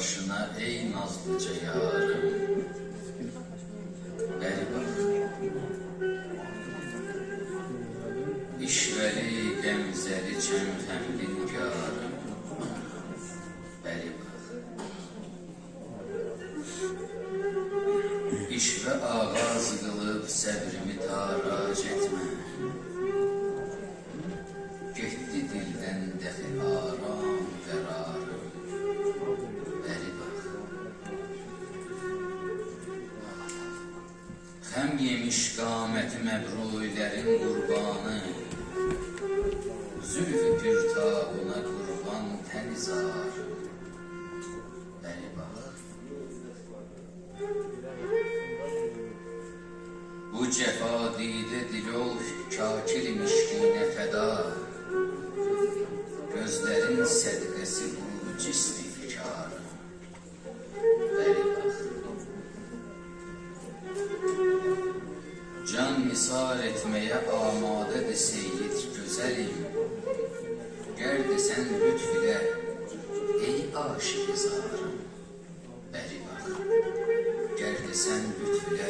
başına ey nazlıca yarım. Beri bak, işveli gemzeli çemtemli nigarım. Beri bak, işve ağaz kılıp səbrimi tarac etme. Getdi dilden dəxi aram qərarım. Beri bak, xəm yemiş qaməti məbruylərin qurbanı, zülfü pürtabına qurban tənizar. Beri bak, bu cefa dide dilol kakir mişkine feda, gözlerin sədqəsi bu cismi fikarım. Beri bak, can misal etmeye amadedir seyyid güzelim. Gər desen lütf ile ey aşık zarım. Beri bak, gər desen lütf ile